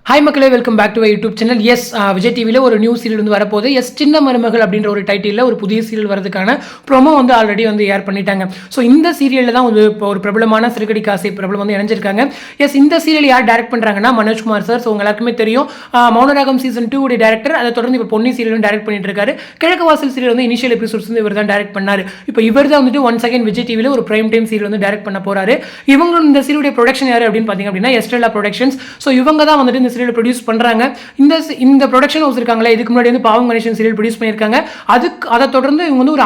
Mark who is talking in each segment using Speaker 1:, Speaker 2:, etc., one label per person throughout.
Speaker 1: Hi மக்களே, welcome back to YouTube channel. Yes, Vijay டிவியில் ஒரு நியூ சீரியல் வந்து வரப்போகுது. எஸ், சின்ன மருமகள் அப்படின்ற ஒரு டைட்டிலில் ஒரு புதிய சீரியல் வரதுக்கான ப்ரோமோ வந்து ஆல்ரெடி வந்து ஏர் பண்ணிட்டாங்க. ஸோ இந்த சீரியலில் தான் வந்து இப்போ ஒரு பிரபலமான சிறுகடி காசை பிரபலம் வந்து இணைஞ்சிருக்காங்க. எஸ், இந்த சீரியல் யார் டேரக்ட் பண்ணுறாங்கன்னா மனோஜ்குமார் சார். ஸோ உங்க எல்லாருக்குமே தெரியும், மௌனராகம் சீசன் 2 உடைய டேரக்டர். அதை தொடர்ந்து இப்போ பொன்னி சீரியலும் டேரக்ட் பண்ணிட்டு இருக்காரு. கிழக்கு வாசல் சீரியல் வந்து இனிஷியல் எபிசோட்ஸ் வந்து இவர் தான் டேரக்ட் பண்ணாரு. இப்போ இவர் தான் வந்துட்டு ஒன் செகண்ட் விஜய் டிவியில் ஒரு பிரைம் டைம் சீரியல் வந்து டேரக்ட் பண்ண போறாரு. இவங்களும் இந்த சீரியலுடைய ப்ரொடக்ஷன் யார் அப்படின்னு பார்த்தீங்க அப்படின்னா எஸ்ட்ரெல்லா ப்ரொடக்ஷன்ஸ். ஸோ இவங்க தான் வந்துட்டு இந்த சீரியல் ப்ரொடியூஸ் பண்ணுறாங்க. இந்த ப்ரொடக்ஷன் ஹவுஸ் இருக்காங்களே, இதுக்கு முன்னாடி வந்து பாவம் கணேசன் சீரியல் ப்ரொடியூஸ் பண்ணியிருக்காங்க. அதை தொடர்ந்து இவங்க வந்து ஒரு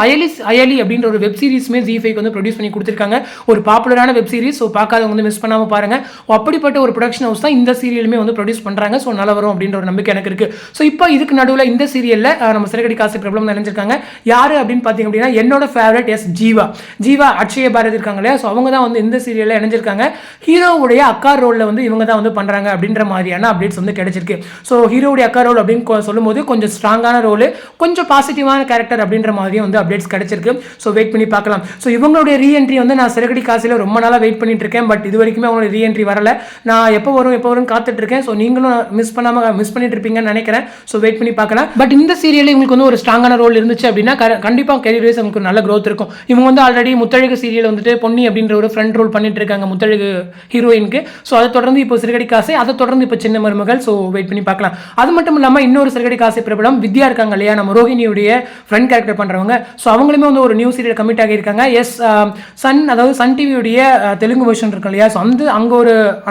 Speaker 1: அயலி அப்படின்ற ஒரு வெப் சீரிஸ்மே ஜி5 வந்து ப்ரொடியூஸ் பண்ணி கொடுத்துருக்காங்க. ஒரு பாப்புலரான வெப் சீரிஸ். ஸோ பார்க்காதவங்க வந்து மிஸ் பண்ணாமல் பாருங்க. அப்படிப்பட்ட ஒரு ப்ரொடக்ஷன் ஹவுஸ் தான் இந்த சீரியலுமே வந்து ப்ரொடியூஸ் பண்ணுறாங்க. ஸோ நல்லா வரும் அப்படின்ற ஒரு நம்பிக்கை எனக்கு இருக்கு. ஸோ இப்போ இதுக்கு நடுவில் இந்த சீரியலில் நம்ம சிறுகடி காசு பிரபலம் நினைஞ்சிருக்காங்க. யாரு அப்படின்னு பார்த்தீங்க அப்படின்னா என்னோட ஃபேவரட் ஜீவா அக்ஷய பாரதி இருக்காங்க இல்லையா. ஸோ அவங்க தான் வந்து இந்த சீரியலில் இணைஞ்சிருக்காங்க. ஹீரோவுடைய அக்கா ரோலில் வந்து இவங்க தான் வந்து பண்ணுறாங்க அப்படின்ற மாதிரியான அப்டேட்ஸ் வந்து கிடைச்சிருக்கு. ஸோ ஹீரோடைய அக்கா ரோல் அப்படின்னு சொல்லும்போது கொஞ்சம் ஸ்ட்ராங்கான ரோல், கொஞ்சம் பாசிட்டிவான கேரக்டர் அப்படின்ற மாதிரியும் வந்து அப்டேட்ஸ் கிடைச்சிருக்கு. ஸோ வெயிட் பண்ணி பார்க்கலாம். ஸோ இவங்களுடைய ரீஎன்ட்ரி வந்து நான் சிறுகடி காசில் ரொம்ப நாளாக வெயிட் பண்ணிட்டு இருக்கேன். பட் இது வரைக்குமே அவங்களுடைய ரீஎன்ட்ரி வரல. நான் எப்போ வரும் காத்துட்டு இருக்கேன். ஸோ நீங்களும் மிஸ் பண்ணிட்டு இருப்பீங்கன்னு நினைக்கிறேன். ஸோ வெயிட் பண்ணி பார்க்கலாம். பட் இந்த சீரியல் இவங்களுக்கு வந்து ஒரு ஸ்ட்ராங்கான ரோல் இருந்துச்சு அப்படின்னா கண்டிப்பாக கெரியர் வைஸ் அவங்களுக்கு நல்ல க்ரோத் இருக்கும். இவங்க வந்து ஆல்ரெடி முத்தழகு சீரியல் வந்துட்டு பொன்னி அப்படின்ற ஒரு ஃப்ரண்ட் ரோல் பண்ணிட்டு இருக்காங்க முத்தழகு ஹீரோயினுக்கு. ஸோ அதை தொடர்ந்து இப்போ சிறுகடி காசை, அதை தொடர்ந்து இப்போ சின்ன மருமகள். ஸோ வெயிட் பண்ணி பார்க்கலாம். அது மட்டும் இல்லாமல் இன்னொரு சிறுகடி காசை பிரபலம் வித்யா இருக்காங்க இல்லையா, நம்ம ரோஹிணியுடைய ஃப்ரெண்ட் கேரக்டர் பண்ணுறவங்க. ஸோ அவங்களுமே வந்து ஒரு நியூ சீரியல் கமிட் ஆகியிருக்காங்க. எஸ், சன் டிவியுடைய தெலுங்கு வெர்ஷன் இருக்கு இல்லையா. ஸோ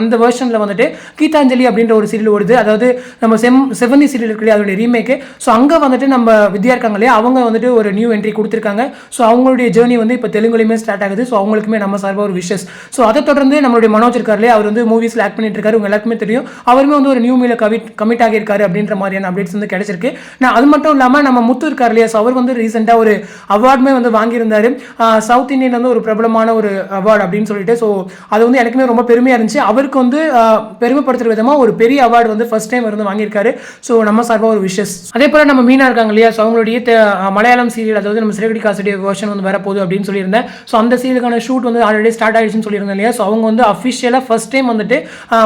Speaker 1: அந்த வெர்ஷனில் வந்துட்டு கீதாஞ்சலி அப்படின்ற ஒரு சீரியல் ஓடுது. அதாவது நம்ம செவனி சீரியல் இருக்கு இல்லையா, அதோடைய ரீமேக்கு. ஸோ அங்கே வந்துட்டு நம்ம வித்யா இருக்காங்க இல்லையா, அவங்க வந்துட்டு ஒரு நியூ என்ட்ரி கொடுத்துருக்காங்க. ஸோ அவங்களுடைய ஜேர்னி வந்து இப்போ தெலுங்குலையுமே ஸ்டார்ட் ஆகுது. ஸோ அவங்களுக்குமே நம்ம சார்பாக ஒரு விஷஸ். ஸோ அதை தொடர்ந்து நம்மளுடைய மனோஜ் இருக்கார் இல்லையா, அவர் வந்து மூவிஸில் ஆக்ட் பண்ணிட்டு இருக்காரு. உங்க எல்லாருக்குமே தெரியும், அவருமே வந்து ஒரு நியூ மீல கமிட் ஆகியிருக்காரு அப்படின்ற மாதிரியான அப்டேட்ஸ் வந்து கிடைச்சிருக்கு. நான் அது மட்டும் இல்லாமல் நம்ம முத்து இருக்கார் இல்லையா, அவர் வந்து ரீசெண்டாக ஒரு அவார்டுமே வந்து வாங்கியிருந்தாரு. சவுத் இந்தியன் வந்து ஒரு பிரபலமான ஒரு அவார்டு அப்படின்னு சொல்லிட்டு. ஸோ அது வந்து எனக்குமே ரொம்ப பெருமையாக இருந்துச்சு. அவருக்கு வந்து பெருமைப்படுத்துகிற விதமாக ஒரு பெரிய அவார்டு வந்து ஃபர்ஸ்ட் டைம் வந்து வாங்கியிருக்காரு. ஸோ நம்ம சார்பாக ஒரு விஷஸ். அதே போல் நம்ம மீனா இருக்காங்க இல்லையா, ஸோ அவங்களுடைய மலையாளம் சீரியல், அதாவது நம்ம சிறுகடி காசுடைய வெர்ஷன் வந்து வரப்போகுது அப்படின்னு சொல்லியிருந்தேன். ஸோ அந்த சீரியலுக்கான ஷூட் வந்து ஆல்ரெடி ஸ்டார்ட் ஆகிடுச்சுன்னு சொல்லியிருந்தேன் இல்லையா. ஸோ அவங்க வந்து அஃபிஷியலாக ஃபர்ஸ்ட் டைம் வந்துட்டு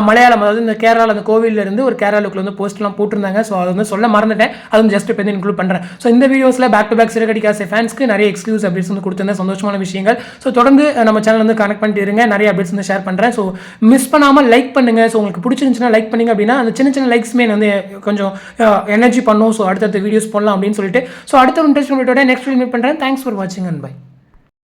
Speaker 1: மலையாளம், அதாவது இந்த கேரளாவில் அந்த கோவிலில் இருந்து ஒரு கேரளா லுக்கில் வந்து போஸ்ட்லாம் போட்டிருந்தாங்க. ஸோ அது வந்து சொல்ல மறந்துட்டேன். அது வந்து ஜஸ்ட் இப்போ இன்க்ளூட் பண்ணுறேன். ஸோ இந்த வீடியோஸில் பேக் டு பேக் சிறுகடி காசை ஃபேன்ஸ்க்கு நிறைய எக்ஸ்க்ளூசிவ் அப்டேட்ஸ் வந்து கொடுத்துருந்தேன், சந்தோஷமான விஷயங்கள். ஸோ தொடர்ந்து நம்ம சேனல் வந்து கனெக்ட் பண்ணிட்டு இருங்க, நிறைய அப்டேட்ஸ் வந்து ஷேர் பண்ணுறேன். ஸோ மிஸ் பண்ணாமல் லைக் பண்ணுங்கள். ஸோ உங்களுக்கு பிடிச்சிருந்துச்சுன்னா லைக் பண்ணிங்க அப்படின்னா அந்த சின்ன லைக்ஸ்மே வந்து கொஞ்சம் எனர்ஜி பண்ணும். ஸோ அடுத்தடுத்த வீடியோஸ் போடலாம் அப்படின்னு சொல்லிட்டு. ஸோ அடுத்த இன்ட்ரெஸ்ட் நெக்ஸ்ட் மீட் பண்ணுறேன். தேங்க்ஸ் ஃபார் வாட்சிங் அண்ட் பை.